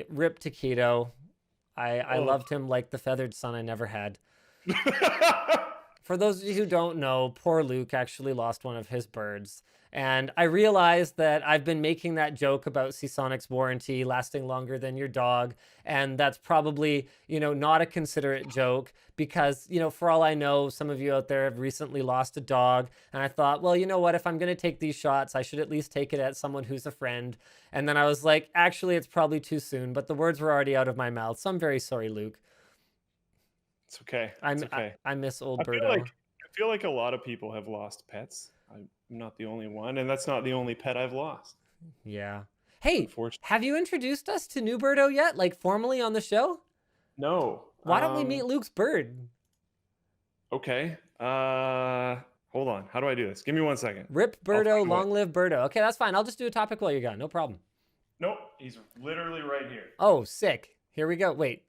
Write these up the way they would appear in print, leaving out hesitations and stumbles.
Rip Taquito. I Oh. loved him like the feathered son I never had. For those of you who don't know, poor Luke actually lost one of his birds. And I realized that I've been making that joke about Seasonic's warranty lasting longer than your dog. And that's probably, not a considerate joke because, for all I know, some of you out there have recently lost a dog. And I thought, well, you know what? If I'm going to take these shots, I should at least take it at someone who's a friend. And then I was like, actually, it's probably too soon. But the words were already out of my mouth. So I'm very sorry, Luke. It's okay. I'm, It's I, okay. I miss I old feel like Birdo. I feel like a lot of people have lost pets. I'm not the only one, and that's not the only pet I've lost. Yeah. Hey, Unfortunately, have you introduced us to New Birdo yet? Like formally on the show? no. Why don't we meet Luke's bird? Okay. Hold on. How do I do this? Give me 1 second. Rip I'll Birdo, find a way. long live Birdo. Okay, that's fine. I'll just do a topic while you're gone. No problem. Nope. He's literally right here. Oh, sick. Here we go. Wait.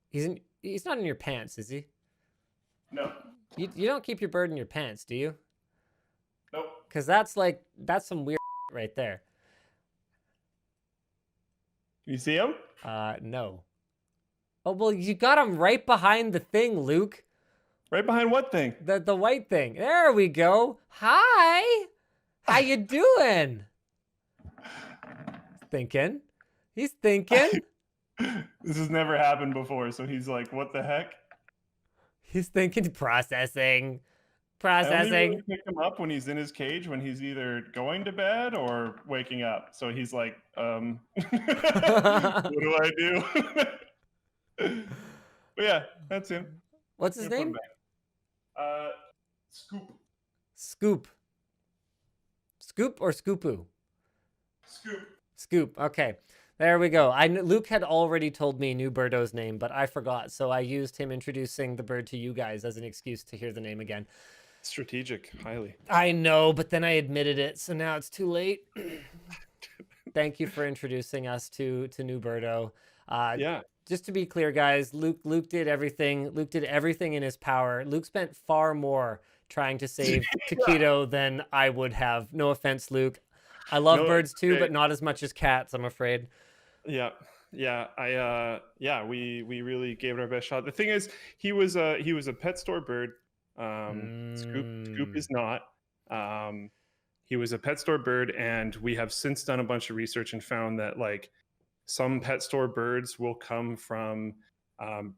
He's not in your pants, is he? No. You don't keep your bird in your pants, do you? Nope. Cuz that's some weird right there. You see him? No. Oh, well, you got him right behind the thing, Luke. Right behind what thing? The white thing. There we go. Hi. How you doing? Thinking. He's thinking. This has never happened before, so he's like, "What the heck?" He's thinking. Processing. I only Processing. really pick him up when he's in his cage, when he's either going to bed or waking up. So he's like, what do I do? But yeah, that's him. What's his I'm gonna put him name? back. Scoop. Scoop. Scoop or Scoopoo? Scoop. Scoop. Okay. There we go. Luke had already told me New Birdo's name, but I forgot. So I used him introducing the bird to you guys as an excuse to hear the name again. Strategic, highly. I know, but then I admitted it, so now it's too late. Thank you for introducing us to New Birdo. Yeah. Just to be clear, guys, Luke did everything. Luke did everything in his power. Luke spent far more trying to save Taquito than I would have. No offense, Luke. I love No, birds too, okay. but not as much as cats, I'm afraid. Yeah. Yeah. We really gave it our best shot. The thing is, he was a pet store bird. Scoop is not. He was a pet store bird, and we have since done a bunch of research and found that like some pet store birds will come from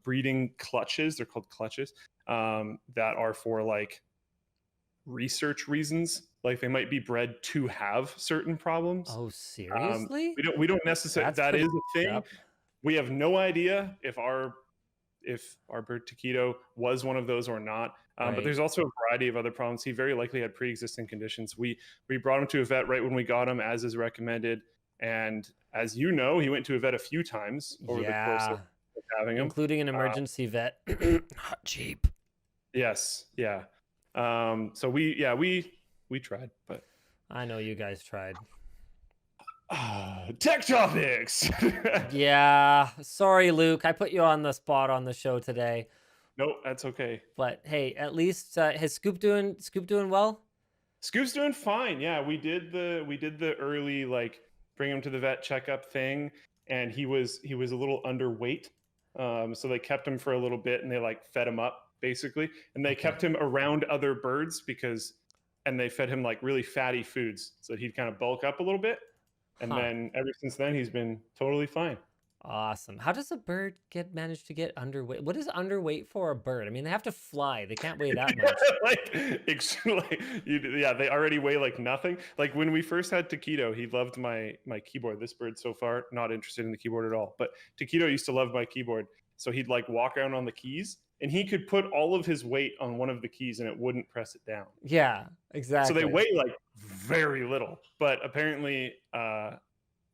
breeding clutches. They're called clutches that are for like research reasons. Like they might be bred to have certain problems. Oh, seriously? We don't necessarily. That's That is pretty a thing. up. We have no idea if our bird Taquito was one of those or not. But Right. there's also a variety of other problems. He very likely had pre-existing conditions. We brought him to a vet right when we got him, as is recommended. And as you know, he went to a vet a few times over the course of having him, including an emergency vet. Not cheap. Yes, yeah. So we tried, but I know you guys tried. tech topics. Yeah, sorry, Luke. I put you on the spot on the show today. Nope, that's okay. But hey, at least has Scoop doing well? Scoop's doing fine. Yeah, we did the early like bring him to the vet checkup thing, and he was a little underweight. So they kept him for a little bit, and they like fed him up basically, and they kept him around other birds and they fed him like really fatty foods so he'd kind of bulk up a little bit. And then ever since then, he's been totally fine. Awesome. How does a bird manage to get underweight? What is underweight for a bird? I mean, they have to fly. They can't weigh that much. Yeah, they already weigh like nothing. Like when we first had Taquito, he loved my keyboard. This bird so far not interested in the keyboard at all. But Taquito used to love my keyboard, so he'd like walk around on the keys, and he could put all of his weight on one of the keys, and it wouldn't press it down. Yeah, exactly. So they weigh like very little. But apparently,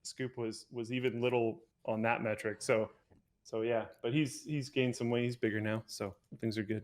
Scoop was even little on that metric. So yeah, but he's gained some weight. He's bigger now, so things are good.